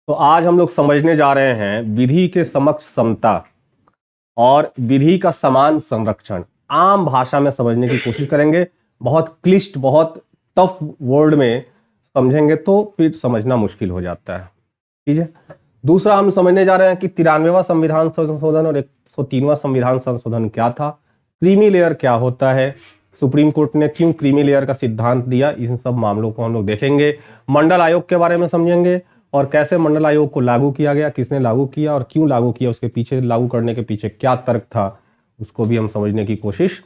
तो आज हम लोग समझने जा रहे हैं विधि के समक्ष समता और विधि का समान संरक्षण। आम भाषा में समझने की कोशिश करेंगे, बहुत क्लिष्ट बहुत टफ वर्ड में समझेंगे तो फिर समझना मुश्किल हो जाता है। ठीक है। दूसरा हम समझने जा रहे हैं कि 93वां संविधान संशोधन और 103वां संविधान संशोधन क्या था, क्रीमी लेयर क्या होता है, सुप्रीम कोर्ट ने क्यों क्रीमी लेयर का सिद्धांत दिया, इन सब मामलों को हम लोग देखेंगे। मंडल आयोग के बारे में समझेंगे और कैसे मंडल आयोग को लागू किया गया, किसने लागू किया और क्यों लागू किया, उसके पीछे लागू करने के पीछे क्या तर्क था, उसको भी हम समझने की कोशिश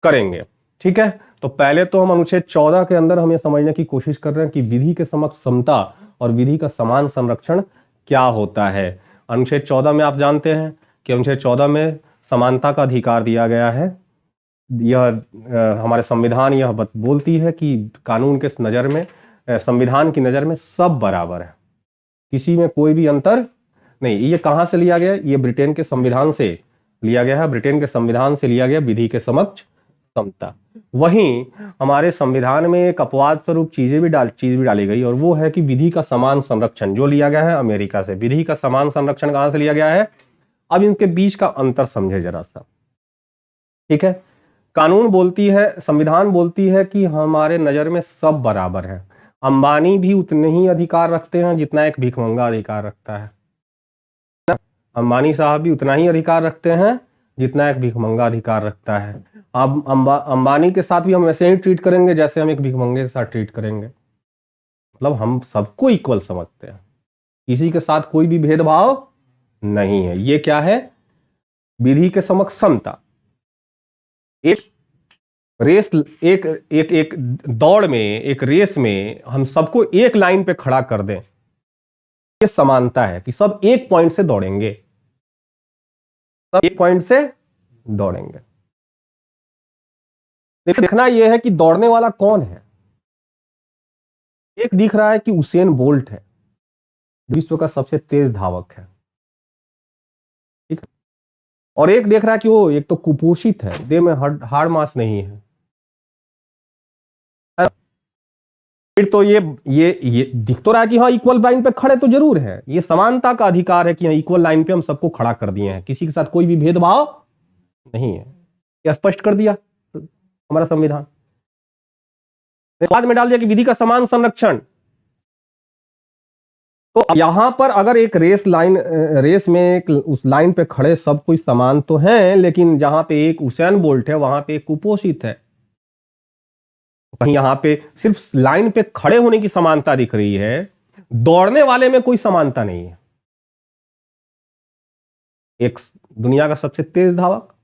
करेंगे। ठीक है। तो पहले तो हम अनुच्छेद 14 के अंदर हम ये समझने की कोशिश कर रहे हैं कि विधि के समक्ष समता और विधि का समान संरक्षण क्या होता है। अनुच्छेद 14 में आप जानते हैं कि अनुच्छेद 14 में समानता का अधिकार दिया गया है। यह हमारे संविधान यह बोलती है कि कानून के नज़र में, संविधान की नज़र में सब बराबर है, किसी में कोई भी अंतर नहीं। ये कहाँ से लिया गया? ये ब्रिटेन के संविधान से लिया गया है। ब्रिटेन के संविधान से लिया गया विधि के समक्ष समता। वहीं हमारे संविधान में एक अपवाद स्वरूप चीज भी डाली गई और वो है कि विधि का समान संरक्षण, जो लिया गया है अमेरिका से। विधि का समान संरक्षण कहाँ से लिया गया है? अब इनके बीच का अंतर समझे जरा सा। ठीक है। कानून बोलती है, संविधान बोलती है कि हमारे नजर में सब बराबर है। अंबानी भी उतने ही अधिकार रखते हैं जितना एक भिखमंगा अधिकार रखता है। अंबानी साहब भी उतना ही अधिकार रखते हैं जितना एक भिखमंगा अधिकार रखता है। अब अंबानी के साथ भी हम वैसे ही ट्रीट करेंगे जैसे हम एक भिखमंगे के साथ ट्रीट करेंगे। मतलब हम सबको इक्वल समझते हैं, किसी के साथ कोई भी भेदभाव नहीं है। ये क्या है? विधि के समक्ष समता। एक रेस, एक एक एक दौड़ में, एक रेस में हम सबको एक लाइन पे खड़ा कर दें, ये समानता है कि सब एक पॉइंट से दौड़ेंगे, सब एक पॉइंट से दौड़ेंगे। देखना यह है कि दौड़ने वाला कौन है। एक दिख रहा है कि उसेन बोल्ट है, विश्व का सबसे तेज धावक है। ठीक है। और एक देख रहा है कि वो एक तो कुपोषित है, देह में हाड़ मांस नहीं है। फिर तो ये दिख तो रहा है कि हाँ इक्वल लाइन पे खड़े तो जरूर है। ये समानता का अधिकार है कि हाँ इक्वल लाइन पे हम सबको खड़ा कर दिए हैं, किसी के साथ कोई भी भेदभाव नहीं है। यह स्पष्ट कर दिया हमारा संविधान। बाद में डाल दिया कि विधि का समान संरक्षण। तो यहां पर अगर एक रेस में एक उस लाइन पे खड़े सब कोई समान तो हैं, लेकिन जहां पे एक उसेन बोल्ट है वहां पे एक कुपोषित है। कहीं यहां पे सिर्फ लाइन पे खड़े होने की समानता दिख रही है, दौड़ने वाले में कोई समानता नहीं है। एक दुनिया का सबसे तेज धावक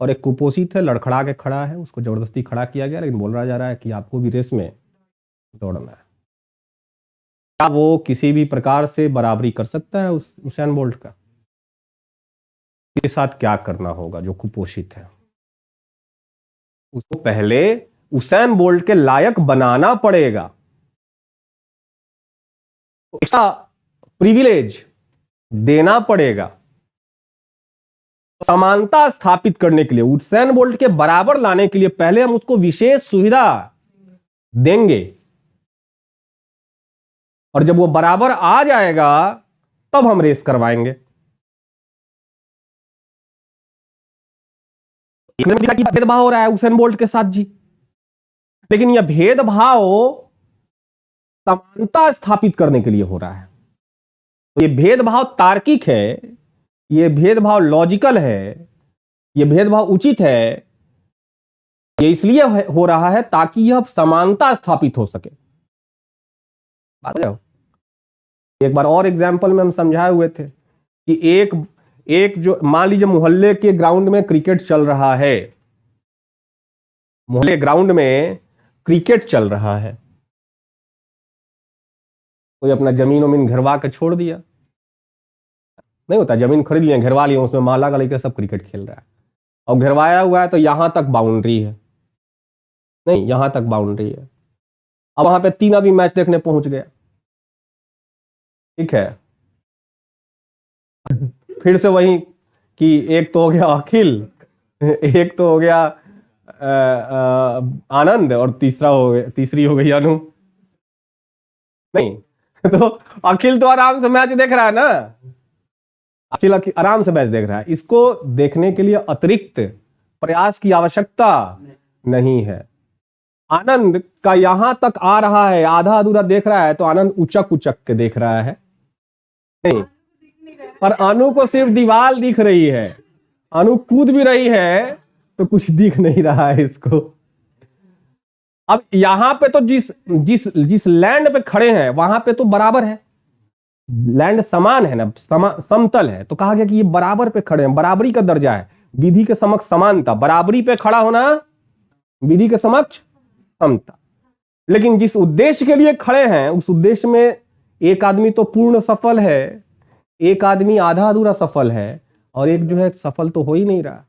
और एक कुपोषित है, लड़खड़ा के खड़ा है, उसको जबरदस्ती खड़ा किया गया, लेकिन बोला जा रहा है कि आपको भी रेस में दौड़ना है। क्या वो किसी भी प्रकार से बराबरी कर सकता है उस उसेन बोल्ट का? इसके साथ क्या करना होगा? जो कुपोषित है उसको पहले उसेन बोल्ट के लायक बनाना पड़ेगा, इसका प्रिविलेज देना पड़ेगा। समानता स्थापित करने के लिए, उसेन बोल्ट के बराबर लाने के लिए पहले हम उसको विशेष सुविधा देंगे, और जब वो बराबर आ जाएगा तब हम रेस करवाएंगे। भेदभाव हो रहा है उसेन बोल्ट के साथ जी, लेकिन यह भेदभाव समानता स्थापित करने के लिए हो रहा है। तो यह भेदभाव तार्किक है, यह भेदभाव लॉजिकल है, यह भेदभाव उचित है। यह इसलिए हो रहा है ताकि यह समानता स्थापित हो सके। एक बार और एग्जाम्पल में हम समझाए हुए थे कि एक जो मान लीजिए मोहल्ले के ग्राउंड में क्रिकेट चल रहा है, मोहल्ले ग्राउंड में क्रिकेट चल रहा है, कोई अपना जमीन वमीन घरवा के छोड़ दिया, नहीं होता, जमीन खरीद लिया, घरवा लिया, उसमें माला का लेकर सब क्रिकेट खेल रहा है, और घरवाया हुआ है तो यहां तक बाउंड्री है, नहीं यहां तक बाउंड्री है। अब वहां पे 3 आदमी मैच देखने पहुंच गया। ठीक है। फिर से वही कि एक तो हो गया अखिल, एक तो हो गया आनंद, और तीसरी हो गई अनु। नहीं, तो अखिल तो आराम से मैच देख रहा है ना, अखिल आराम से मैच देख रहा है। इसको देखने के लिए अतिरिक्त प्रयास की आवश्यकता नहीं है। आनंद का यहां तक आ रहा है, आधा अधूरा देख रहा है, तो आनंद उचक उचक के देख रहा है, नहीं, पर अनु को सिर्फ दीवार दिख रही है। अनु कूद भी रही है तो कुछ दिख नहीं रहा है इसको। अब यहां पे तो जिस जिस जिस लैंड पे खड़े हैं वहां पे तो बराबर है, लैंड समान है ना, समतल है, तो कहा गया कि ये बराबर पे खड़े हैं, बराबरी का दर्जा है। विधि के समक्ष समानता, बराबरी पे खड़ा होना, विधि के समक्ष समता। लेकिन जिस उद्देश्य के लिए खड़े हैं उस उद्देश्य में एक आदमी तो पूर्ण सफल है, एक आदमी आधा अधूरा सफल है, और एक जो है सफल तो हो ही नहीं रहा।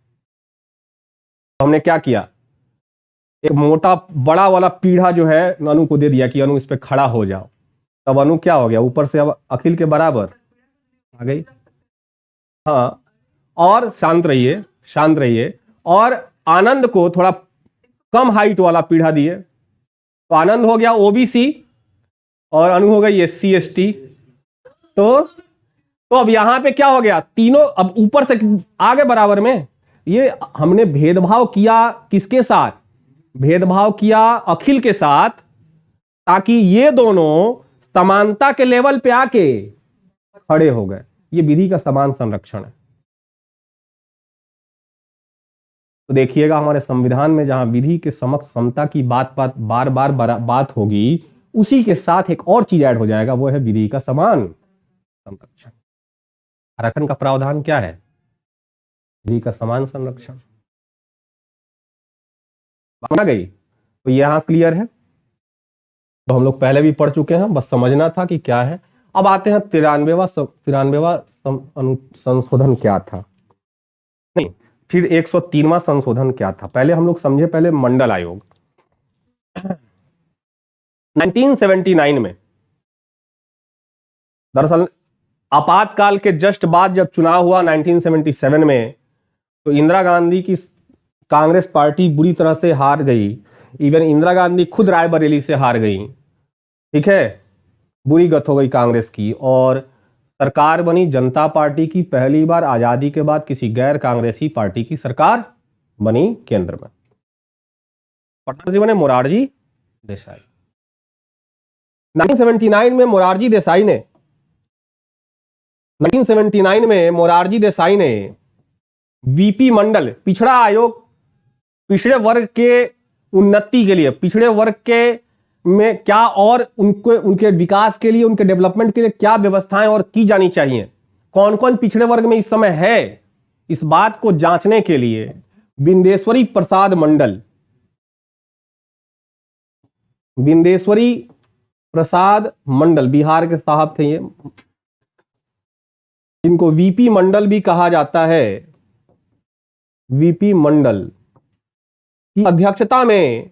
तो हमने क्या किया, एक मोटा बड़ा वाला पीढ़ा जो है अनु को दे दिया कि अनु इस पे खड़ा हो जाओ। तब अनु क्या हो गया, ऊपर से अब अखिल के बराबर आ गई। हाँ, और शांत रहिए, शांत रहिए। और आनंद को थोड़ा कम हाइट वाला पीढ़ा दिए, तो आनंद हो गया ओबीसी और अनु हो गई एससी एसटी। तो अब यहां पे क्या हो गया, तीनों अब ऊपर से आगे बराबर में। ये हमने भेदभाव किया किसके साथ, भेदभाव किया अखिल के साथ, ताकि ये दोनों समानता के लेवल पे आके खड़े हो गए। ये विधि का समान संरक्षण है। तो देखिएगा हमारे संविधान में जहां विधि के समक्ष समता की बात बार बार बात होगी, उसी के साथ एक और चीज ऐड हो जाएगा, वो है विधि का समान संरक्षण। आरक्षण का प्रावधान क्या है, विधि का समान संरक्षण। आ गई, तो यहां क्लियर है। तो हम लोग पहले भी पढ़ चुके हैं, बस समझना था कि क्या है। अब आते हैं 93वां संशोधन क्या था, नहीं फिर 103वां संशोधन क्या था। पहले हम लोग समझे, पहले मंडल आयोग। 1979 में, दरअसल आपातकाल के जस्ट बाद जब चुनाव हुआ 1977 में, तो इंदिरा गांधी की कांग्रेस पार्टी बुरी तरह से हार गई। इवन इंदिरा गांधी खुद रायबरेली से हार गई, ठीक है, बुरी गत हो गई कांग्रेस की, और सरकार बनी जनता पार्टी की। पहली बार आजादी के बाद किसी गैर कांग्रेसी पार्टी की सरकार बनी केंद्र में। प्रधानमंत्री बने मोरारजी देसाई। 1979 में मोरारजी देसाई ने बीपी मंडल, पिछड़ा आयोग, पिछड़े वर्ग के उन्नति के लिए, पिछड़े वर्ग के में क्या और उनके विकास के लिए, उनके डेवलपमेंट के लिए क्या व्यवस्थाएं और की जानी चाहिए, कौन कौन पिछड़े वर्ग में इस समय है, इस बात को जांचने के लिए बिंदेश्वरी प्रसाद मंडल, बिंदेश्वरी प्रसाद मंडल बिहार के साहब थे ये, इनको वीपी मंडल भी कहा जाता है, वीपी मंडल की अध्यक्षता में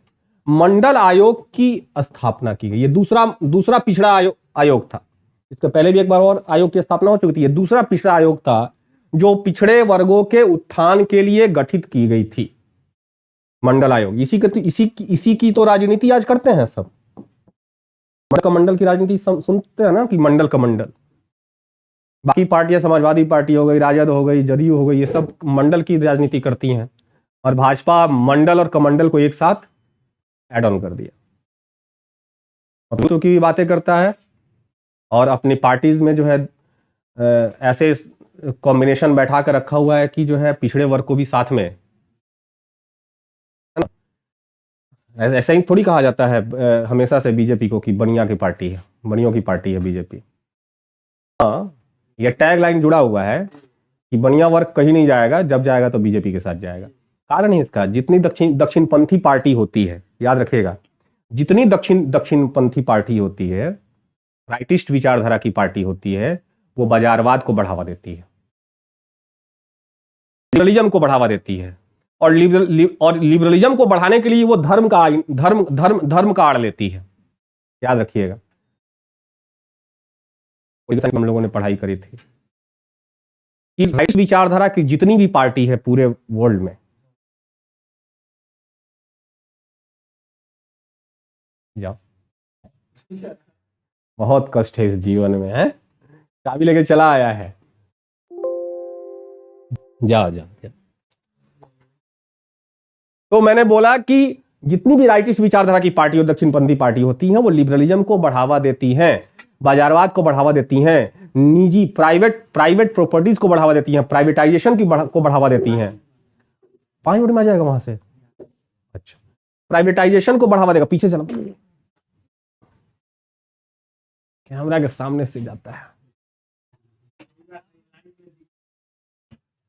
मंडल आयोग की स्थापना की गई। ये दूसरा पिछड़ा आयोग था। इसके पहले भी एक बार और आयोग की स्थापना हो चुकी थी। ये दूसरा पिछड़ा आयोग था जो पिछड़े वर्गों के उत्थान के लिए गठित की गई थी, मंडल आयोग। इसी की तो राजनीति आज करते हैं सब। मंडल की राजनीति सुनते हैं ना, कि मंडल का मंडल। बाकी पार्टियां, समाजवादी पार्टी हो गई, राजद हो गई, जदयू हो गई, ये सब मंडल की राजनीति करती हैं, और भाजपा मंडल और कमंडल को एक साथ एड ऑन कर दिया, तो की बातें करता है, और अपनी पार्टीज में जो है ऐसे कॉम्बिनेशन बैठा कर रखा हुआ है कि जो है पिछड़े वर्ग को भी साथ में, ऐसा ही थोड़ी कहा जाता है हमेशा से बीजेपी को कि बनिया की पार्टी है, बनियों की पार्टी है बीजेपी। हाँ, ये टैग लाइन जुड़ा हुआ है कि बनिया वर्ग कहीं नहीं जाएगा, जब जाएगा तो बीजेपी के साथ जाएगा। कारण है इसका, जितनी दक्षिणपंथी पार्टी होती है, याद रखिएगा, जितनी दक्षिणपंथी पार्टी होती है, राइटिस्ट विचारधारा की पार्टी होती है, वो बाजारवाद को बढ़ावा देती है, लिबरलिज्म को बढ़ावा देती है, और लिबरलिज्म को बढ़ाने के लिए वो धर्म का आड़ लेती है। याद रखिएगा, हम लोगों ने पढ़ाई करी थी कि राइट विचारधारा की जितनी भी पार्टी है पूरे वर्ल्ड में, जाओ बहुत कष्ट है इस जीवन में, है। चाबी लेके चला आया है। जाओ जाओ जाओ। तो मैंने बोला कि जितनी भी राइटिस्ट विचारधारा की पार्टी और दक्षिणपंथी पार्टी होती हैं वो लिबरलिज्म को बढ़ावा देती हैं, बाजारवाद को बढ़ावा देती हैं, निजी प्राइवेट प्रॉपर्टीज को बढ़ावा देती हैं, प्राइवेटाइजेशन को बढ़ावा देती हैं। 5 मिनट में आ जाएगा वहां से। अच्छा, प्राइवेटाइजेशन को बढ़ावा देगा। पीछे चलो, कैमरा के सामने से जाता है।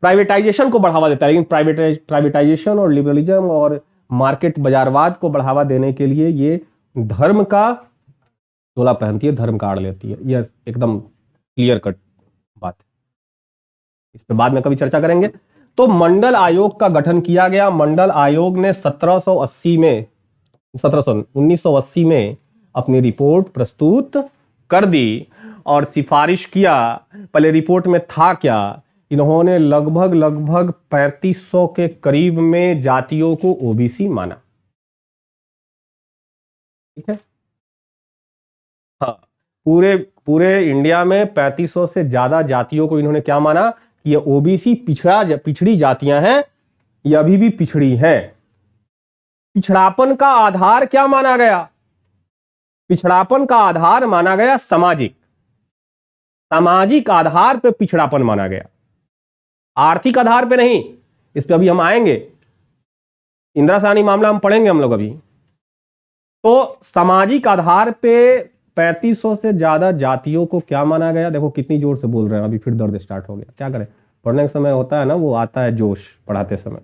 प्राइवेटाइजेशन को बढ़ावा देता है, लेकिन प्राइवेटाइजेशन और लिबरलिज्म और मार्केट बाजारवाद को बढ़ावा देने के लिए ये धर्म का चोला पहनती है, धर्म का आड़ लेती है। यह एकदम क्लियर कट बात है, इस पर बाद में कभी चर्चा करेंगे। तो मंडल आयोग का गठन किया गया। मंडल आयोग ने 1980 में अपनी रिपोर्ट प्रस्तुत कर दी और सिफारिश किया। पहले रिपोर्ट में था क्या, इन्होंने लगभग 3500 के करीब में जातियों को ओबीसी माना। ठीक है, हाँ, पूरे इंडिया में 3500 से ज्यादा जातियों को इन्होंने क्या माना कि ये ओबीसी पिछड़ी जातियां हैं, ये अभी भी पिछड़ी हैं। पिछड़ापन का आधार क्या माना गया? पिछड़ापन का आधार माना गया सामाजिक आधार पे पिछड़ापन माना गया, आर्थिक आधार पे नहीं। इस पे अभी हम आएंगे, इंदिरा साहनी मामला हम पढ़ेंगे हम लोग अभी। तो सामाजिक आधार पे 3500 से ज्यादा जातियों को क्या माना गया? देखो कितनी जोर से बोल रहे हैं, अभी फिर दर्द स्टार्ट हो गया। क्या करें, पढ़ने के समय होता है ना, वो आता है जोश पढ़ाते समय।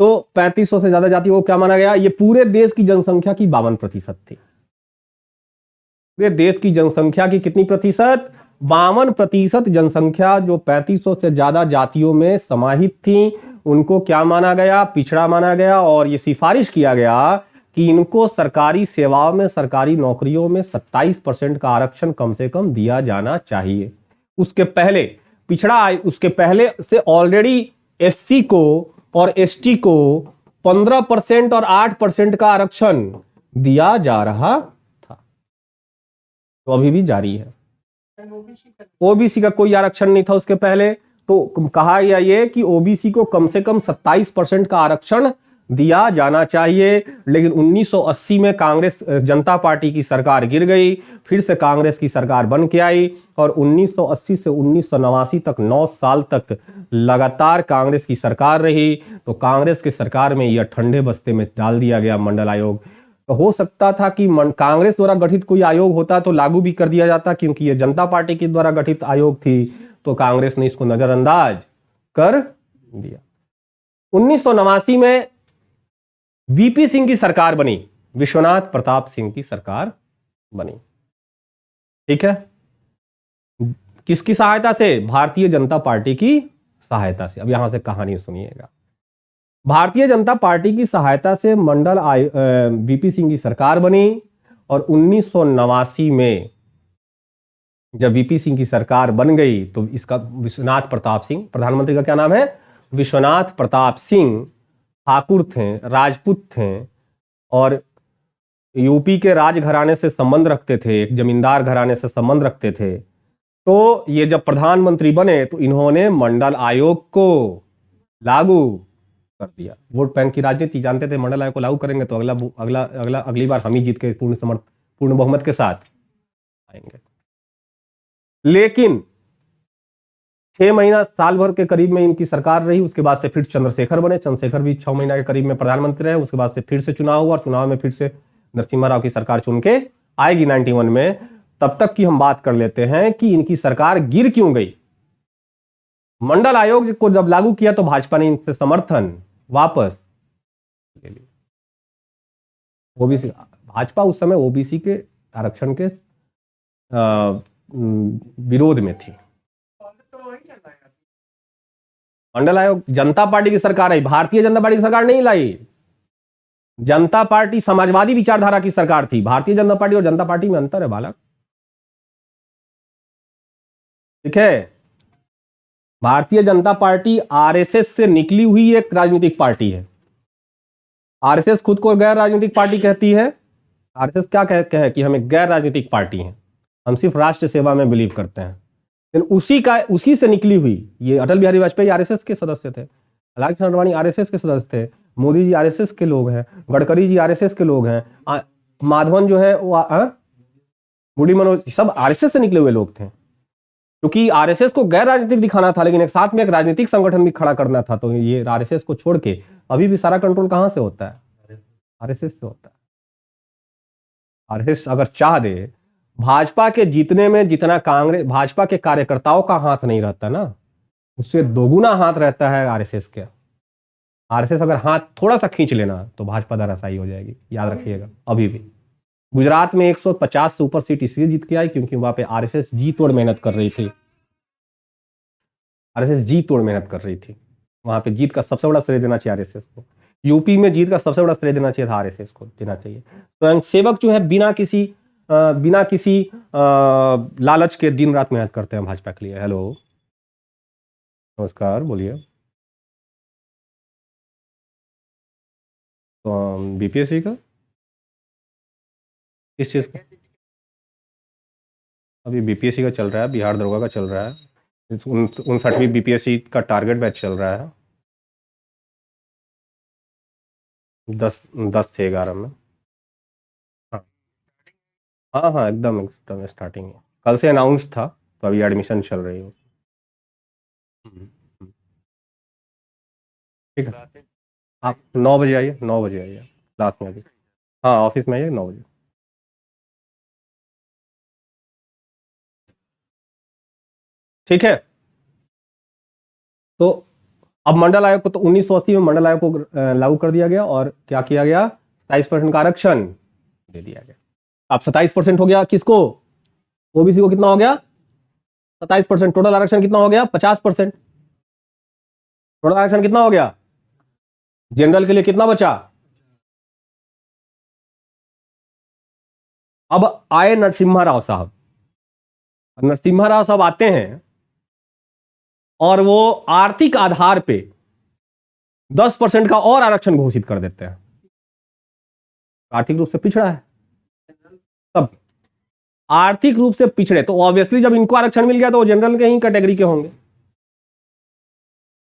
तो 3500 से ज्यादा जातियों को क्या माना गया? ये पूरे देश की जनसंख्या की 52% थी। पूरे देश की जनसंख्या की कितनी प्रतिशत? 52% जनसंख्या जो 3500 से ज्यादा जातियों में समाहित थी, उनको क्या माना गया? पिछड़ा माना गया। और ये सिफारिश किया गया कि इनको सरकारी सेवाओं में, सरकारी नौकरियों में 27% का आरक्षण कम से कम दिया जाना चाहिए। उसके पहले से ऑलरेडी एससी को और एसटी को 15% और 8% का आरक्षण दिया जा रहा था, तो अभी भी जारी है। ओबीसी का कोई आरक्षण नहीं था उसके पहले। तो कहा गया ये कि ओबीसी को कम से कम 27% का आरक्षण दिया जाना चाहिए। लेकिन 1980 में कांग्रेस जनता पार्टी की सरकार गिर गई, फिर से कांग्रेस की सरकार बन के आई और 1980 से 1989 तक 9 साल तक लगातार कांग्रेस की सरकार रही। तो कांग्रेस की सरकार में यह ठंडे बस्ते में डाल दिया गया मंडल आयोग। तो हो सकता था कि कांग्रेस द्वारा गठित कोई आयोग होता तो लागू भी कर दिया जाता, क्योंकि यह जनता पार्टी के द्वारा गठित आयोग थी, तो कांग्रेस ने इसको नजरअंदाज कर दिया। 1989 में वीपी सिंह की सरकार बनी, विश्वनाथ प्रताप सिंह की सरकार बनी। ठीक है, किसकी सहायता से? भारतीय जनता पार्टी की सहायता से। अब यहां से कहानी सुनिएगा। भारतीय जनता पार्टी की सहायता से वीपी सिंह की सरकार बनी और 1989 में जब वीपी सिंह की सरकार बन गई तो इसका विश्वनाथ प्रताप सिंह, प्रधानमंत्री का क्या नाम है? विश्वनाथ प्रताप सिंह ठाकुर थे, राजपूत थे और यूपी के राजघराने से संबंध रखते थे, एक जमींदार घराने से संबंध रखते थे। तो ये जब प्रधानमंत्री बने तो इन्होंने मंडल आयोग को लागू कर दिया। वोट बैंक की राजनीति जानते थे, मंडल आयोग को लागू करेंगे तो अगली बार हम ही जीत के पूर्ण बहुमत के साथ आएंगे। लेकिन 6 महीना, साल भर के करीब में इनकी सरकार रही। उसके बाद से फिर चंद्रशेखर बने, चंद्रशेखर भी 6 महीना के करीब में प्रधानमंत्री रहे। उसके बाद से फिर से चुनाव हुआ, चुनाव में फिर से नरसिम्हा राव की सरकार चुन के आएगी 91 में। तब तक की हम बात कर लेते हैं कि इनकी सरकार गिर क्यों गई। मंडल आयोग को जब लागू किया तो भाजपा ने इनसे समर्थन वापस ले लिया। ओबीसी, भाजपा उस समय ओबीसी के आरक्षण के विरोध में थी। मंडल आयोग जनता पार्टी की सरकार आई, भारतीय जनता पार्टी की सरकार नहीं लाई। जनता पार्टी समाजवादी विचारधारा की सरकार थी। भारतीय जनता पार्टी और जनता पार्टी में अंतर है बालक। ठीक है, भारतीय जनता पार्टी आरएसएस से निकली हुई एक राजनीतिक पार्टी है। आरएसएस खुद को गैर राजनीतिक पार्टी कहती है आरएसएस क्या कहते हैं कि हम एक गैर राजनीतिक पार्टी हैं, हम सिर्फ राष्ट्र सेवा में बिलीव करते हैं। लेकिन उसी से निकली हुई, ये अटल बिहारी वाजपेयी आरएसएस के सदस्य थे, लाल कृष्ण आडवाणी आरएसएस के सदस्य थे, मोदी जी आरएसएस के लोग हैं, गडकरी जी आरएसएस के लोग हैं, माधवन जो है वो बूढ़ी मनोज, सब आरएसएस से निकले हुए लोग थे। क्योंकि आरएसएस को गैर राजनीतिक दिखाना था, लेकिन एक साथ में एक राजनीतिक संगठन भी खड़ा करना था, तो ये आरएसएस को छोड़ के अभी भी सारा कंट्रोल कहां से होता है? आरएसएस से होता है। आरएसएस अगर चाह दे, भाजपा के जीतने में जितना कांग्रेस भाजपा के कार्यकर्ताओं का हाथ नहीं रहता ना, उससे दोगुना हाथ रहता है आरएसएस के। आरएसएस अगर हाथ थोड़ा सा खींच लेना तो भाजपा धराशायी हो जाएगी, याद रखिएगा। अभी भी गुजरात में 150 से ऊपर सीट इसलिए जीत के आई क्योंकि वहां पे आरएसएस जी तोड़ मेहनत कर रही थी। आरएसएस जी तोड़ मेहनत कर रही थी, वहां पे जीत का सबसे बड़ा श्रेय देना चाहिए आरएसएस को। यूपी में जीत का सबसे बड़ा श्रेय देना चाहिए था आरएसएस को, देना चाहिए। स्वयं सेवक जो है बिना किसी लालच के दिन रात मेहनत करते हैं भाजपा के लिए। हेलो, नमस्कार, बोलिए। तो बीपीएससी का किस चीज का? अभी बीपीएससी का चल रहा है, बिहार दरोगा का चल रहा है, 59वीं बीपीएससी का टारगेट बैच चल रहा है। 10 से 11 में। हाँ हाँ हाँ, एकदम स्टार्टिंग है। कल से अनाउंस था, तो अभी एडमिशन चल रही है। ठीक है, आप 9 बजे आइए, 9 बजे आइए क्लास में। अभी हाँ, ऑफिस में आइए 9 बजे। ठीक है। तो अब मंडल आयोग को, तो 1980 में मंडल आयोग को लागू कर दिया गया, और क्या किया गया? 27% का आरक्षण दे दिया गया। अब 27% हो गया किसको? ओबीसी को कितना हो गया? 27%। टोटल आरक्षण कितना हो गया? 50%। टोटल आरक्षण कितना हो गया? जनरल के लिए कितना बचा? अब आए नरसिम्हा राव साहब। नरसिम्हा राव साहब आते हैं और वो आर्थिक आधार पे 10% का और आरक्षण घोषित कर देते हैं। आर्थिक रूप से पिछड़ा है, तब आर्थिक रूप से पिछड़े, तो ऑब्वियसली जब इनको आरक्षण मिल गया तो वो जनरल के ही कैटेगरी के होंगे।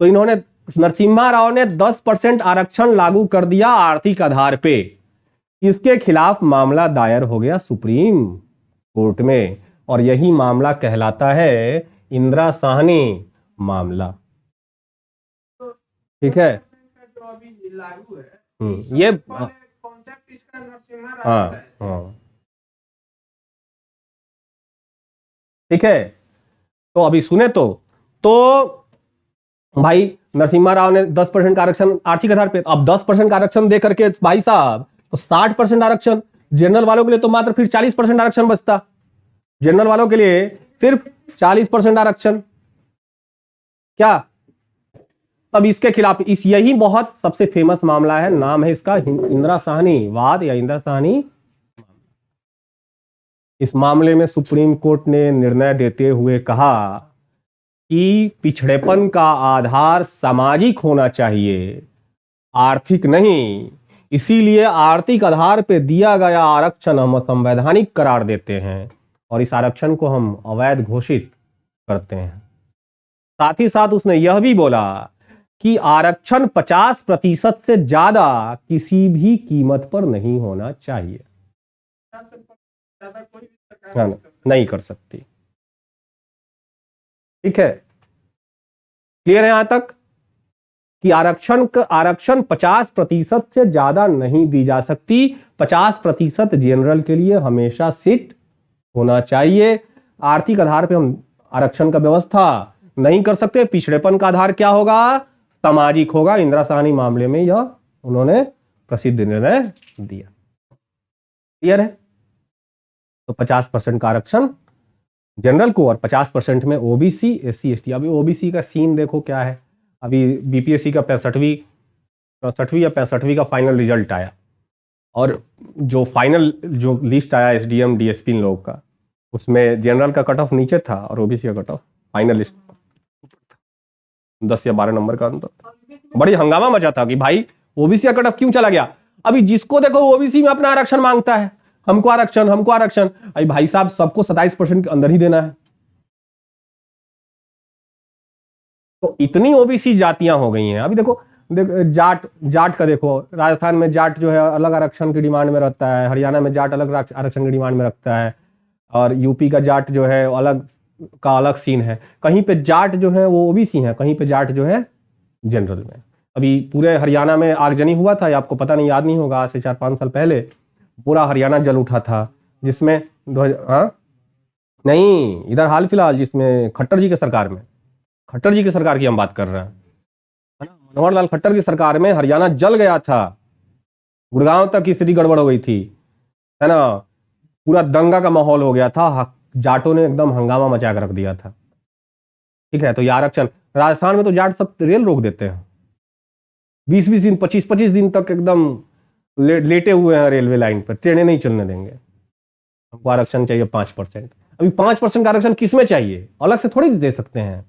तो इन्होंने, नरसिम्हा राव ने 10% आरक्षण लागू कर दिया आर्थिक आधार पे। इसके खिलाफ मामला दायर हो गया सुप्रीम कोर्ट में, और यही मामला कहलाता है इंदिरा साहनी मामला। ठीक है, ये हाँ हाँ, ठीक है। तो अभी सुने तो भाई नरसिम्हा राव ने 10% का आरक्षण आर्थिक आधार पे, अब 10% का आरक्षण दे करके भाई साहब, तो 60% आरक्षण जनरल वालों के लिए, तो मात्र फिर 40% आरक्षण बचता। जनरल वालों के लिए सिर्फ 40% आरक्षण। क्या? तब इसके खिलाफ यही बहुत सबसे फेमस मामला है, नाम है इसका इंदिरा साहनी वाद या इंदिरा साहनी। इस मामले में सुप्रीम कोर्ट ने निर्णय देते हुए कहा कि पिछड़ेपन का आधार सामाजिक होना चाहिए, आर्थिक नहीं। इसीलिए आर्थिक आधार पर दिया गया आरक्षण हम संवैधानिक करार देते हैं, और इस आरक्षण को हम अवैध घोषित करते हैं। साथ ही साथ उसने यह भी बोला कि आरक्षण 50% से ज्यादा किसी भी कीमत पर नहीं होना चाहिए। नहीं कर सकती। ठीक है, क्लियर है यहां तक कि आरक्षण 50% से ज्यादा नहीं दी जा सकती। 50% जनरल के लिए हमेशा सीट होना चाहिए। आर्थिक आधार पे हम आरक्षण का व्यवस्था नहीं कर सकते। पिछड़ेपन का आधार क्या होगा? सामाजिक होगा। इंदिरा साहनी मामले में यह उन्होंने प्रसिद्ध निर्णय दिया। क्लियर है? तो 50% का आरक्षण जनरल को, और 50% में ओबीसी, एससी, एसटी। अभी ओबीसी का सीन देखो क्या है। अभी बीपीएससी का 65वीं या 65वीं का फाइनल रिजल्ट आया, और जो फाइनल जो लिस्ट आया एसडीएम डीएसपी इन लोगों का, उसमें जनरल का कट ऑफ नीचे था और ओबीसी का कट ऑफ फाइनल लिस्ट 10 या 12 नंबर का अंतर। बड़ी हंगामा मचा था कि भाई ओबीसी का कट ऑफ क्यों चला गया। अभी जिसको देखो ओबीसी में अपना आरक्षण मांगता है। हमको आरक्षण, हमको आरक्षण। अरे भाई साहब, सबको 27% के अंदर ही देना है। तो इतनी ओबीसी जातियां हो गई हैं। अभी देखो जाट, जाट का देखो, राजस्थान में जाट जो है अलग आरक्षण की डिमांड में रहता है, हरियाणा में जाट अलग आरक्षण की डिमांड में रखता है, और यूपी का जाट जो है अलग का अलग सीन है। कहीं पे जाट जो है वो ओबीसी है, कहीं पे जाट जो है जनरल में। अभी पूरे हरियाणा में आगजनी हुआ था, आपको पता नहीं, याद नहीं होगा, आज से 4-5 साल पहले पूरा हरियाणा जल उठा था, जिसमें हाँ नहीं, इधर हाल फिलहाल जिसमें खट्टर जी के सरकार में, खट्टर जी की सरकार की हम बात कर रहे हैं, है ना, मनोहर लाल खट्टर की सरकार में हरियाणा जल गया था, गुड़गांव तक की स्थिति गड़बड़ हो गई थी, है ना, पूरा दंगा का माहौल हो गया था, जाटों ने एकदम हंगामा मचा कर रख दिया था। ठीक है, तो ये आरक्षण, राजस्थान में तो जाट सब रेल रोक देते हैं, 20-20 दिन, 25-25 दिन तक एकदम लेटे हुए हैं रेलवे लाइन पर, ट्रेनें नहीं चलने देंगे। हमको आरक्षण चाहिए 5%। अभी 5% का आरक्षण किसमें चाहिए, अलग से थोड़ी दे सकते हैं,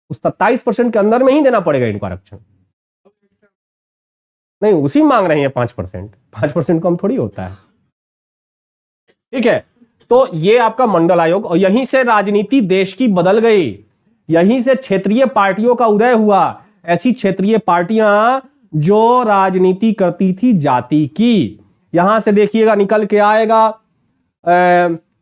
उस 27% के अंदर में ही देना पड़ेगा इनको आरक्षण। नहीं, उसी मांग रहे हैं 5%, 5% कम थोड़ी होता है। ठीक है, तो ये आपका मंडल आयोग, और यहीं से राजनीति देश की बदल गई, यहीं से क्षेत्रीय पार्टियों का उदय हुआ। ऐसी क्षेत्रीय पार्टियां जो राजनीति करती थी जाति की, यहां से देखिएगा निकल के आएगा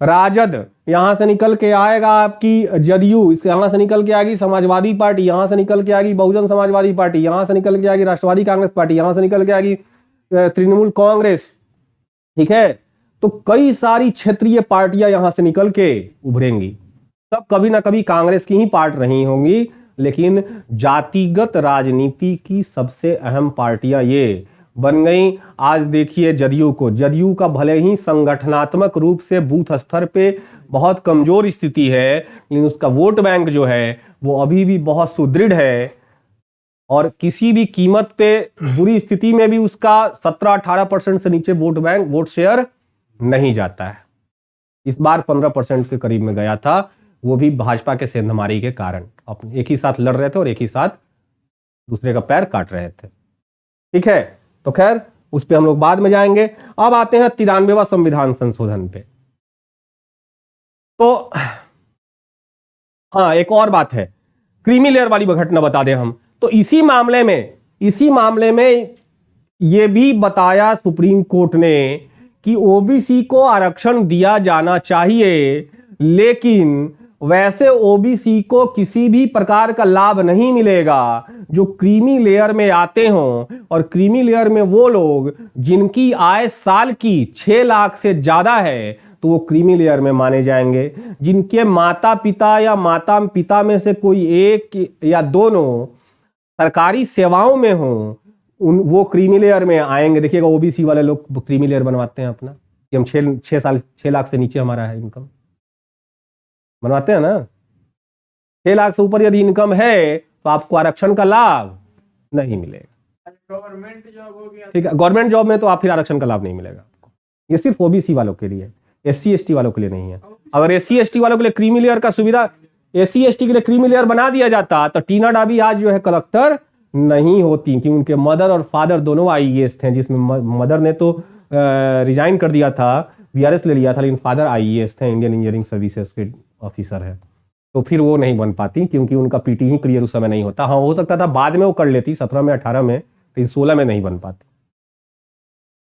राजद, यहां से निकल के आएगा आपकी जदयू, इसके यहां से निकल के आएगी समाजवादी पार्टी, यहां से निकल के आएगी बहुजन समाजवादी पार्टी, यहां से निकल के आएगी राष्ट्रवादी कांग्रेस पार्टी, यहां से निकल के आएगी तृणमूल कांग्रेस। ठीक है, तो कई सारी क्षेत्रीय पार्टियां यहां से निकल के उभरेंगी, सब कभी ना कभी कांग्रेस की ही पार्ट रही होंगी, लेकिन जातिगत राजनीति की सबसे अहम पार्टियां ये बन गई। आज देखिए जदयू को, जदयू का भले ही संगठनात्मक रूप से बूथ स्तर पे बहुत कमजोर स्थिति है, लेकिन उसका वोट बैंक जो है वो अभी भी बहुत सुदृढ़ है, और किसी भी कीमत पे बुरी स्थिति में भी उसका 17-18% से नीचे वोट बैंक, वोट शेयर नहीं जाता है। इस बार 15% के करीब में गया था, वो भी भाजपा के सेंधमारी के कारण, अपने एक ही साथ लड़ रहे थे और एक ही साथ दूसरे का पैर काट रहे थे। ठीक है, तो खैर उस पर हम लोग बाद में जाएंगे। अब आते हैं 93वां संविधान संशोधन पे। तो हाँ, एक और बात है, क्रीमी लेयर वाली घटना बता दें हम, तो इसी मामले में यह भी बताया सुप्रीम कोर्ट ने कि ओबीसी को आरक्षण दिया जाना चाहिए, लेकिन वैसे ओबीसी को किसी भी प्रकार का लाभ नहीं मिलेगा जो क्रीमी लेयर में आते हों, और क्रीमी लेयर में वो लोग जिनकी आय साल की 6 लाख से ज्यादा है तो वो क्रीमी लेयर में माने जाएंगे। जिनके माता पिता या माता पिता में से कोई एक या दोनों सरकारी सेवाओं में हों, वो क्रीमी लेयर में आएंगे। देखिएगा ओबीसी वाले लोग क्रीमी लेयर बनवाते हैं अपना, कि हम 6 लाख से नीचे हमारा है इनकम, बनवाते हैं ना। 6 लाख से ऊपर यदि इनकम है तो आपको आरक्षण का लाभ नहीं मिलेगा। गवर्नमेंट जॉब हो गया, ठीक है, गवर्नमेंट जॉब में तो आप फिर आरक्षण का लाभ नहीं मिलेगा आपको। ये सिर्फ ओबीसी वालों के लिए, एससी एसटी वालों के लिए नहीं है। अगर एससी एसटी वालों के लिए क्रीमी लेयर का सुविधा, एससी एसटी के लिए क्रीमी लेयर बना दिया जाता तो टीना डाबी आज जो है कलेक्टर नहीं होती, क्योंकि उनके मदर और फादर दोनों आईएएस थे, जिसमें मदर ने तो रिजाइन कर दिया था, वीआरएस ले लिया था, लेकिन फादर आईएएस थे, इंडियन इंजीनियरिंग सर्विसेज के ऑफिसर है, तो फिर वो नहीं बन पाती क्योंकि उनका पीटी ही क्लियर उस समय नहीं होता। हाँ, हो सकता था बाद में वो कर लेती 17 में 18 में, लेकिन 16 में नहीं बन पाती।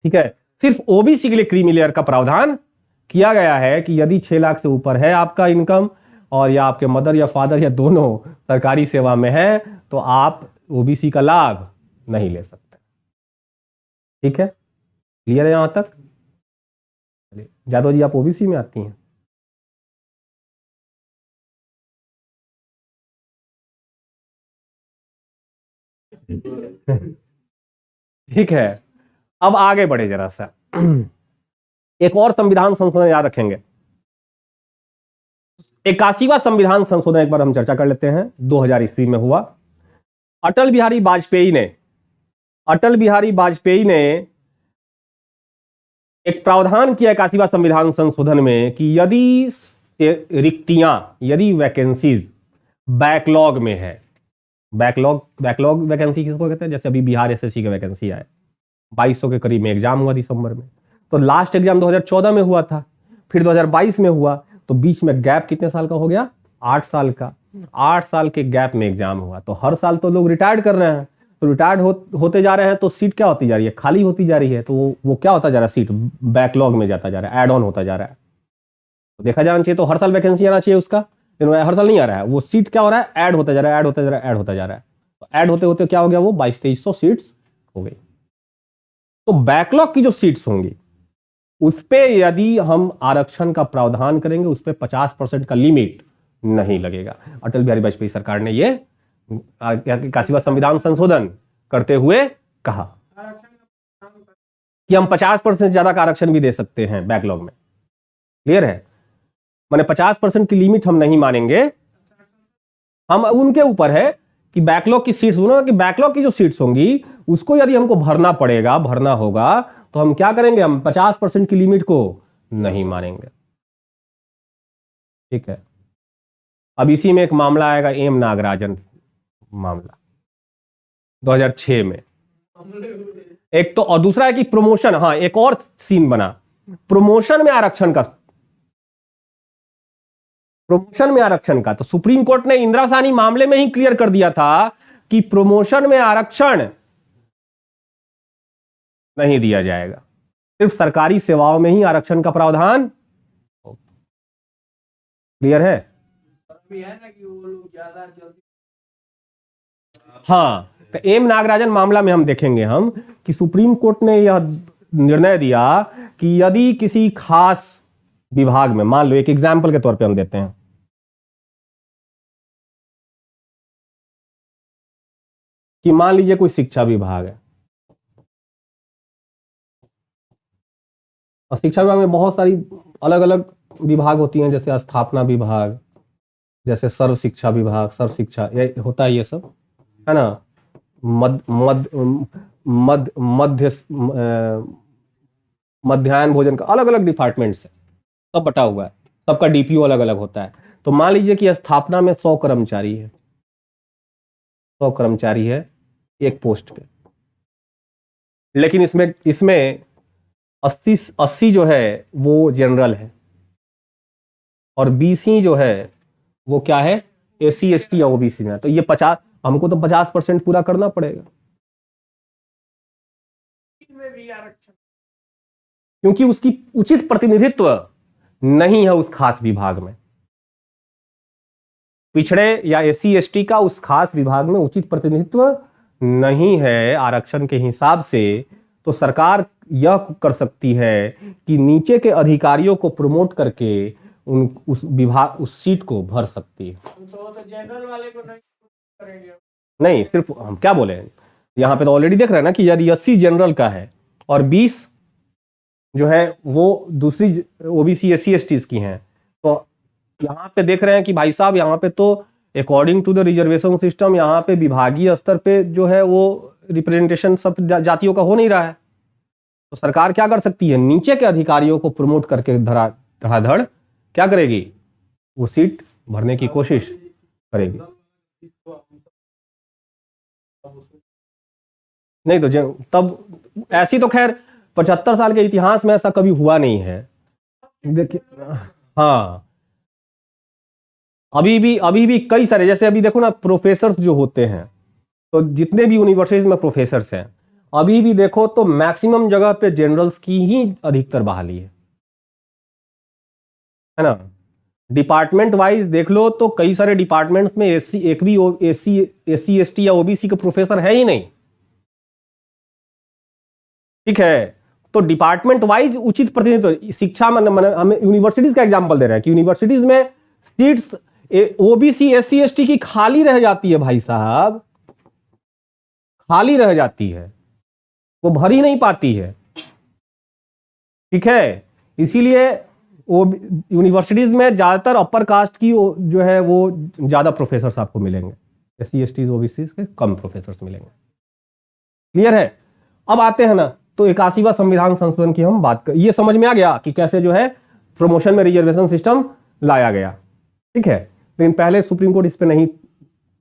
ठीक है, सिर्फ ओबीसी के लिए क्रीमी लेयर का प्रावधान किया गया है कि यदि 6 लाख से ऊपर है आपका इनकम, और या आपके मदर या फादर या दोनों सरकारी सेवा में है, तो आप ओबीसी का लाभ नहीं ले सकते। ठीक है, क्लियर है यहां तक? जादव जी, आप ओबीसी में आती हैं? ठीक है, अब आगे बढ़े जरा सा। एक और संविधान संशोधन याद रखेंगे, 81वां संविधान संशोधन एक बार हम चर्चा कर लेते हैं, 2000 ईस्वी में हुआ। अटल बिहारी वाजपेयी ने एक प्रावधान किया 81वां संविधान संशोधन में कि यदि रिक्तियां, यदि वैकेंसीज बैकलॉग में है, बैकलॉग वैकेंसी किसको कहते हैं? जैसे अभी बिहार एसएससी की वैकेंसी आए, 2200 के करीब में एग्जाम हुआ दिसंबर में, तो लास्ट एग्जाम 2014 में हुआ था, फिर 2022 में हुआ, तो बीच में गैप कितने साल का हो गया? 8 साल का। 8 साल के गैप में एग्जाम हुआ, तो हर साल तो लोग रिटायर्ड कर रहे हैं, तो रिटायर्ड होते जा रहे हैं, तो सीट क्या होती जा रही है? खाली होती जा रही है। तो वो क्या होता जा रहा है? सीट बैकलॉग में जाता जा रहा है, एड ऑन होता जा रहा है। तो देखा जाना चाहिए, तो हर साल वैकेंसी आना चाहिए उसका, लेकिन हर साल नहीं आ रहा है। वो सीट क्या हो रहा है? ऐड होता जा रहा है, ऐड होता जा रहा है, ऐड होता जा रहा है। तो ऐड होते होते क्या हो गया? वो 2200-2300 सीट्स हो गई। तो बैकलॉग की जो सीट्स होंगी उस पे यदि हम आरक्षण का प्रावधान करेंगे, उस पे 50% का लिमिट नहीं लगेगा। अटल बिहारी वाजपेयी सरकार ने ये 81वां संविधान संशोधन करते हुए कहा कि हम 50% ज्यादा का आरक्षण भी दे सकते हैं बैकलॉग में। क्लियर है? माने 50% की लिमिट हम नहीं मानेंगे, हम उनके ऊपर है कि बैकलॉग की सीट्स, कि बैकलॉग की जो सीट्स होंगी उसको यदि हमको भरना पड़ेगा, भरना होगा, तो हम क्या करेंगे? हम 50% की लिमिट को नहीं मानेंगे। ठीक है। अब इसी में एक मामला आएगा, एम नागराजन मामला 2006 में एक तो, और दूसरा है कि प्रमोशन। हाँ, एक और सीन बना प्रमोशन में आरक्षण का, प्रमोशन में आरक्षण का। तो सुप्रीम कोर्ट ने इंदिरा साहनी मामले में ही क्लियर कर दिया था कि प्रमोशन में आरक्षण नहीं दिया जाएगा, सिर्फ सरकारी सेवाओं में ही आरक्षण का प्रावधान। क्लियर है? हाँ, तो एम नागराजन मामला में हम देखेंगे हम कि सुप्रीम कोर्ट ने यह निर्णय दिया कि यदि किसी खास विभाग में, मान लो एक एग्जाम्पल के तौर पे हम देते हैं कि मान लीजिए कोई शिक्षा विभाग है, और शिक्षा विभाग में बहुत सारी अलग अलग विभाग होती हैं, जैसे स्थापना विभाग, जैसे सर्व शिक्षा विभाग, सर्व शिक्षा ये होता है, ये सब है ना। मध्य मध्याह्न भोजन का अलग अलग डिपार्टमेंट्स है, सब बटा हुआ है, सबका डीपीओ अलग अलग होता है। तो मान लीजिए कि स्थापना में 100 कर्मचारी है, 100 कर्मचारी है एक पोस्ट पे, लेकिन इसमें 80 जो है वो जनरल है, और 20 ही जो है वो क्या है? SC ST या OBC में। तो ये 50, हमको तो 50% पूरा करना पड़ेगा, क्योंकि उसकी उचित प्रतिनिधित्व नहीं है उस खास विभाग में। पिछड़े या SC ST का उस खास विभाग में उचित प्रतिनिधित्व नहीं है आरक्षण के हिसाब से, तो सरकार यह कर सकती है कि नीचे के अधिकारियों को प्रमोट करके उस विभाग, उस सीट को भर सकती है। तो जनरल वाले को नहीं करेंगे? नहीं, सिर्फ हम क्या बोले, यहाँ पे तो ऑलरेडी देख रहे हैं ना कि यदि 80 जनरल का है और 20 जो है वो दूसरी OBC SC ST की हैं, तो यहाँ पे देख रहे हैं कि भाई साहब यहाँ पे तो according to the reservation system यहाँ पे विभागीय स्तर पे जो है वो रिप्रेजेंटेशन सब जातियों का हो नहीं रहा है। तो सरकार क्या कर सकती है? नीचे के अधिकारियों को प्रमोट करके धड़ाधड़ क्या करेगी? वो सीट भरने की कोशिश करेगी। नहीं तो तब ऐसी तो खैर 75 साल के इतिहास में ऐसा कभी हुआ नहीं है। देखिए, हाँ, अभी भी कई सारे, जैसे अभी देखो ना, प्रोफेसर्स जो होते हैं, तो जितने भी यूनिवर्सिटीज में प्रोफेसर्स हैं, अभी भी देखो तो मैक्सिमम जगह पे जनरल्स की ही अधिकतर बहाली है ना। डिपार्टमेंट वाइज देख लो तो कई सारे डिपार्टमेंट्स में एक भी SC ST या OBC का प्रोफेसर है ही नहीं। ठीक है, तो डिपार्टमेंट वाइज उचित प्रतिनिधित्व, शिक्षा में हम यूनिवर्सिटीज का एग्जांपल दे रहे हैं कि यूनिवर्सिटीज में सीट्स OBC SC ST की खाली रह जाती है भाई साहब, खाली रह जाती है, वो भर ही नहीं पाती है। ठीक है, इसीलिए वो यूनिवर्सिटीज में ज्यादातर अपर कास्ट की जो है वो ज्यादा प्रोफेसर्स आपको मिलेंगे, SC ST OBC के कम प्रोफेसर्स मिलेंगे। क्लियर है? अब आते हैं ना, तो 81वां संविधान संशोधन की हम बात कर, ये समझ में आ गया कि कैसे जो है प्रमोशन में रिजर्वेशन सिस्टम लाया गया। ठीक है, लेकिन पहले सुप्रीम कोर्ट इस पर नहीं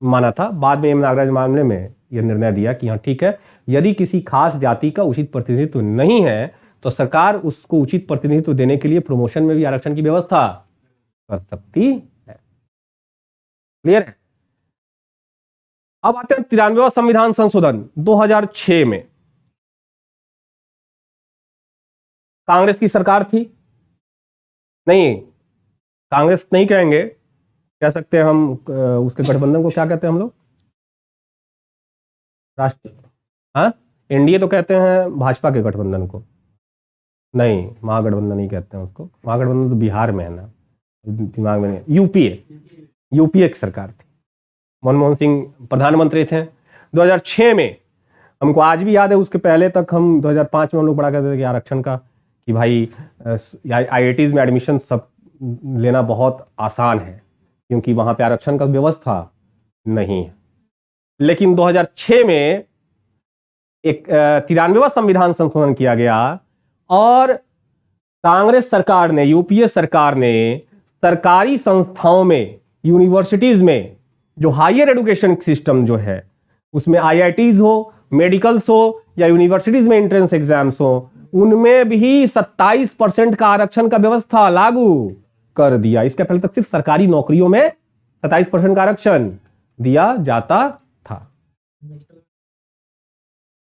माना था, बाद में एम नागराजन मामले में यह निर्णय दिया कि हाँ ठीक है, यदि किसी खास जाति का उचित प्रतिनिधित्व नहीं है तो सरकार उसको उचित प्रतिनिधित्व देने के लिए प्रमोशन में भी आरक्षण की व्यवस्था कर सकती है। क्लियर है? अब आते हैं 93वां संविधान संशोधन 2006 में। कांग्रेस की सरकार थी, नहीं कांग्रेस नहीं कहेंगे, कह सकते हैं हम उसके गठबंधन को क्या कहते हैं हम लोग, राष्ट्र, हाँ एनडीए तो कहते हैं भाजपा के गठबंधन को, नहीं महागठबंधन नहीं कहते हैं उसको, महागठबंधन तो बिहार में है ना, दिमाग में नहीं। यूपीए की सरकार थी, मनमोहन सिंह प्रधानमंत्री थे 2006 में। हमको आज भी याद है, उसके पहले तक हम 2005 में हम लोग बड़ा कहते थे कि आरक्षण का, कि भाई आईआईटीज में एडमिशन सब लेना बहुत आसान है क्योंकि वहां पे आरक्षण का व्यवस्था नहीं है। लेकिन 2006 में एक 93वां संविधान संशोधन किया गया और कांग्रेस सरकार ने, यूपीए सरकार ने सरकारी संस्थाओं में, यूनिवर्सिटीज में जो हायर एजुकेशन सिस्टम जो है उसमें आईआईटीज हो, मेडिकल्स हो या यूनिवर्सिटीज में एंट्रेंस एग्जाम्स हो, उनमें भी 27% का आरक्षण का व्यवस्था लागू कर दिया। इसके पहले तक सिर्फ सरकारी नौकरियों में 27% का आरक्षण दिया जाता था।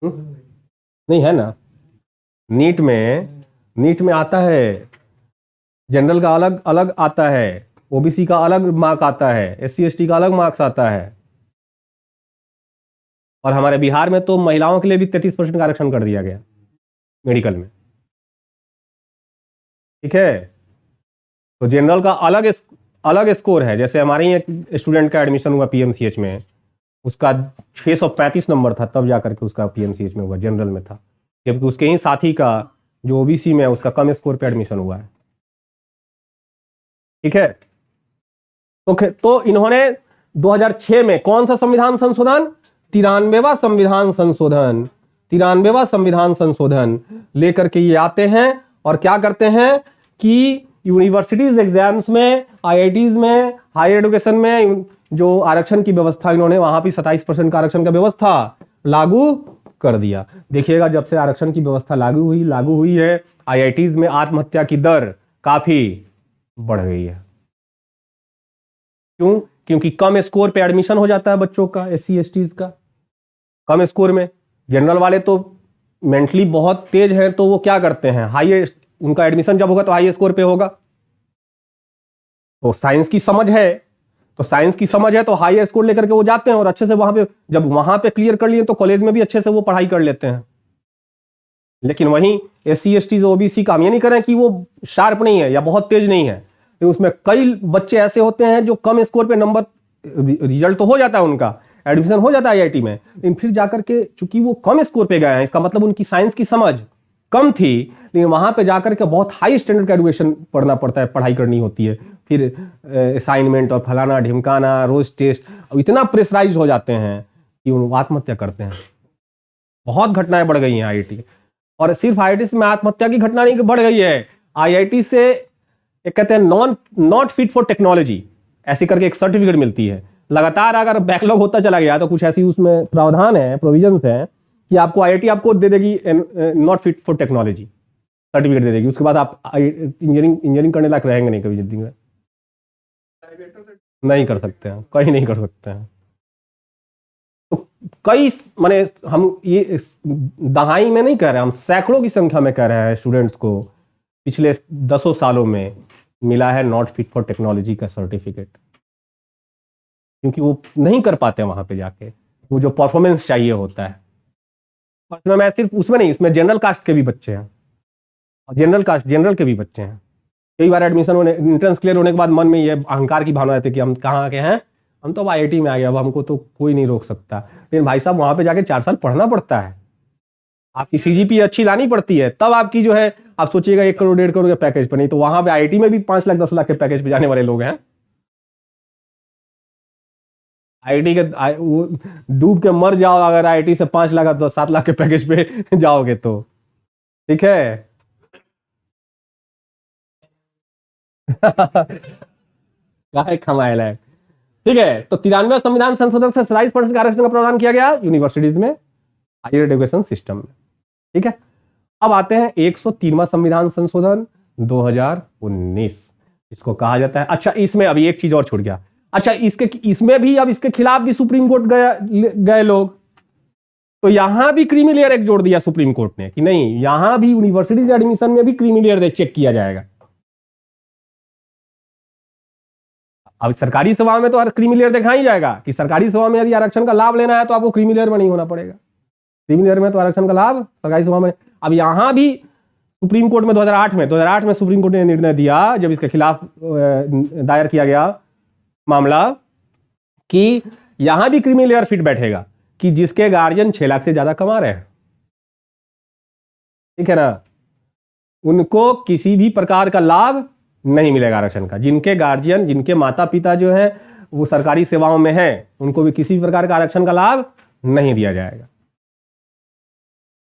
नहीं है ना, नीट में आता है, जनरल का अलग अलग आता है, ओबीसी का अलग मार्क आता है, एससी एसटी का अलग मार्क्स आता है, और हमारे बिहार में तो महिलाओं के लिए भी 33% का आरक्षण कर दिया गया मेडिकल में। ठीक है, तो जनरल का अलग स्कोर है। जैसे हमारे ही एक स्टूडेंट का एडमिशन हुआ पीएमसीएच में, उसका 635 नंबर था, तब जाकर के उसका पीएमसीएच में हुआ, जनरल में था, जबकि उसके ही साथी का जो ओबीसी में है उसका कम स्कोर पे एडमिशन हुआ है। ठीक है, तो इन्होंने 2006 में कौन सा संविधान संशोधन, 93वां संविधान संशोधन लेकर के ये आते हैं और क्या करते हैं कि यूनिवर्सिटीज एग्जाम्स में, आईआईटीज में, हायर एजुकेशन में जो आरक्षण की व्यवस्था इन्होंने वहां भी 27% का आरक्षण का व्यवस्था लागू कर दिया। देखिएगा, जब से आरक्षण की व्यवस्था लागू हुई है, आईआईटीज में आत्महत्या की दर काफी बढ़ गई है। क्यों? क्योंकि कम स्कोर पे एडमिशन हो जाता है बच्चों का, एससी एसटीज का कम स्कोर में। जनरल वाले तो मेंटली बहुत तेज हैं, तो वो क्या करते हैं, हाई, उनका एडमिशन जब होगा तो हाई स्कोर पे होगा। तो साइंस की समझ है तो हाई स्कोर लेकर के वो जाते हैं और अच्छे से वहां पे, जब वहां पे क्लियर कर लिए तो कॉलेज में भी अच्छे से वो पढ़ाई कर लेते हैं। लेकिन वहीं एससी एसटी ओबीसी का हम ये नहीं करें कि वो शार्प नहीं है या बहुत तेज नहीं है, तो उसमें कई बच्चे ऐसे होते हैं जो कम स्कोर पे नंबर, रिजल्ट तो हो जाता है उनका, एडमिशन हो जाता है आईआईटी में, लेकिन फिर जाकर के चूंकि वो कम स्कोर पे गए हैं, इसका मतलब उनकी साइंस की समझ कम थी, लेकिन वहां पे जाकर के बहुत हाई स्टैंडर्ड का एजुकेशन पढ़ना पड़ता है, पढ़ाई करनी होती है, फिर असाइनमेंट और फलाना ढिमकाना, रोज टेस्ट, इतना प्रेशराइज हो जाते हैं कि वो आत्महत्या करते हैं। बहुत घटनाएं बढ़ गई हैं आईआईटी, और सिर्फ आईआईटी में आत्महत्या की घटना नहीं बढ़ गई है, आईआईटी से एक कहते हैं नॉट फिट फॉर टेक्नोलॉजी ऐसे करके एक सर्टिफिकेट मिलती है। लगातार अगर बैकलॉग होता चला गया तो कुछ ऐसी उसमें प्रावधान है, प्रोविजंस है कि आपको आईआईटी आपको दे देगी not fit for technology certificate दे देगी। उसके बाद आप इंजीनियरिंग करने लायक रहेंगे नहीं कभी जिंदगी में, नहीं कर सकते हैं, कहीं नहीं कर सकते हैं। तो कई माने हम ये दहाई में नहीं कह रहे, हम सैकड़ों की संख्या में कह रहे हैं स्टूडेंट्स को पिछले 10 सालों में मिला है नॉट फिट फॉर टेक्नोलॉजी का सर्टिफिकेट, क्योंकि वो नहीं कर पाते वहां पे जाके, वो जो परफॉर्मेंस चाहिए होता है। और मैं सिर्फ उसमें नहीं, इसमें जनरल कास्ट के भी बच्चे हैं, जनरल के भी बच्चे हैं। कई बार एडमिशन होने, एंट्रेंस क्लियर होने के बाद मन में ये अहंकार की भावना रहती है कि हम कहाँ के हैं, हम तो अब आईआईटी में आ गए, अब हमको तो कोई नहीं रोक सकता। लेकिन भाई साहब वहां पे जाके 4 साल पढ़ना पड़ता है, आपकी सीजीपीए अच्छी लानी पड़ती है, तब आपकी जो है, आप सोचिएगा 1 करोड़ 1.5 करोड़ के पैकेज पर, नहीं तो वहां पे आईआईटी में भी 5 लाख 10 लाख के पैकेज पे जाने वाले लोग हैं। आईआईटी के वो डूब के मर जाओ अगर आईआईटी से 5 लाख 7 लाख के पैकेज पे जाओगे तो। ठीक है काहे कमाए लायक। ठीक है, तो 93वां संविधान संशोधन से 27% का आरक्षण का प्रावधान किया गया यूनिवर्सिटीज में, हायर एजुकेशन सिस्टम में। ठीक है, अब आते हैं 103वां संविधान संशोधन 2019, इसको कहा जाता है। अच्छा, इसमें अभी एक चीज और छूट गया। अच्छा, इसमें भी अब इसके खिलाफ भी सुप्रीम कोर्ट गए लोग, तो यहां भी क्रीमी लेयर एक जोड़ दिया सुप्रीम कोर्ट ने कि नहीं, यहां भी यूनिवर्सिटी एडमिशन में भी क्रीमी लेयर चेक किया जाएगा। अब सरकारी सेवाओं में तो हर क्रीमी लेयर देखा ही जाएगा कि सरकारी सेवा में यदि आरक्षण का लाभ लेना है तो आपको क्रीमी लेयर में नहीं होना पड़ेगा। क्रीमी लेयर में तो आरक्षण का लाभ सरकारी सेवा में। अब यहां भी सुप्रीम कोर्ट में 2008 में सुप्रीम कोर्ट ने निर्णय दिया, जब इसके खिलाफ दायर किया गया मामला, कि यहां भी क्रीमी लेयर फिट बैठेगा कि जिसके गार्जियन 6 लाख से ज्यादा कमा रहे हैं, ठीक है ना, उनको किसी भी प्रकार का लाभ नहीं मिलेगा आरक्षण का। जिनके गार्जियन, जिनके माता पिता जो है वो सरकारी सेवाओं में है, उनको भी किसी भी प्रकार का आरक्षण का लाभ नहीं दिया जाएगा।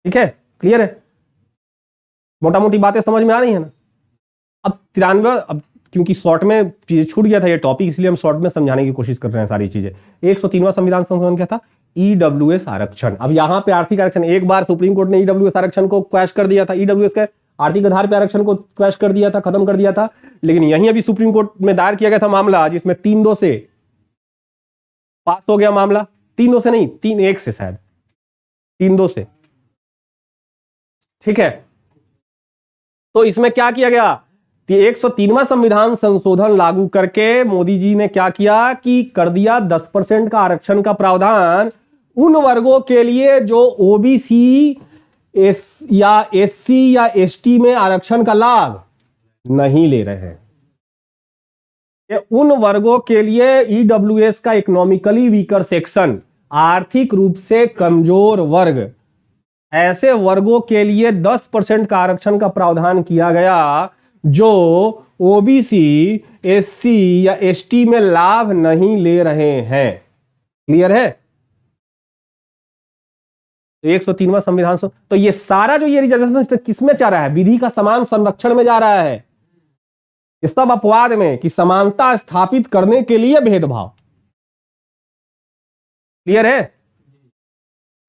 ठीक है, क्लियर है? मोटा मोटी बातें समझ में आ रही है ना? अब 93, अब क्योंकि शॉर्ट में छूट गया था ये टॉपिक, इसलिए हम शॉर्ट में समझाने की कोशिश कर रहे हैं सारी चीजें। 103वां संविधान संशोधन क्या था? ईडब्ल्यूएस आरक्षण। अब यहां पे आर्थिक आरक्षण, एक बार सुप्रीम कोर्ट ने ईडब्ल्यूएस आरक्षण को क्वैश कर दिया था, ईडब्ल्यूएस के आर्थिक आधार पर आरक्षण को क्वैश कर दिया था, खत्म कर दिया था। लेकिन यहीं अभी सुप्रीम कोर्ट में दायर किया गया था मामला, जिसमें 3-2 से पास हो गया मामला। 3-2 से नहीं, 3-1 से, शायद 3-2 से। ठीक है, तो इसमें क्या किया गया कि 103वां संविधान संशोधन लागू करके मोदी जी ने क्या किया कि कर दिया 10% का आरक्षण का प्रावधान उन वर्गों के लिए जो ओबीसी या एससी या एसटी में आरक्षण का लाभ नहीं ले रहे हैं। उन वर्गों के लिए ईडब्ल्यूएस का इकोनॉमिकली वीकर सेक्शन, आर्थिक रूप से कमजोर वर्ग, ऐसे वर्गों के लिए 10% का आरक्षण का प्रावधान किया गया जो ओबीसी, एससी या एसटी में लाभ नहीं ले रहे हैं। क्लियर है? 103वां संविधान तो ये सारा जो ये रिजर्वेशन किसमें जा रहा है? विधि का समान संरक्षण में जा रहा है। इस सब अपवाद में कि समानता स्थापित करने के लिए भेदभाव। क्लियर है?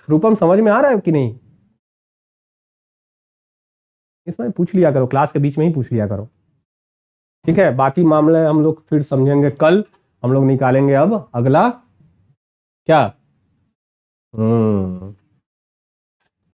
रूपम समझ में आ रहा है कि नहीं? इसमें पूछ लिया करो, क्लास के बीच में ही पूछ लिया करो। ठीक है, बाकी मामले हम लोग फिर समझेंगे कल। हम लोग निकालेंगे अब अगला क्या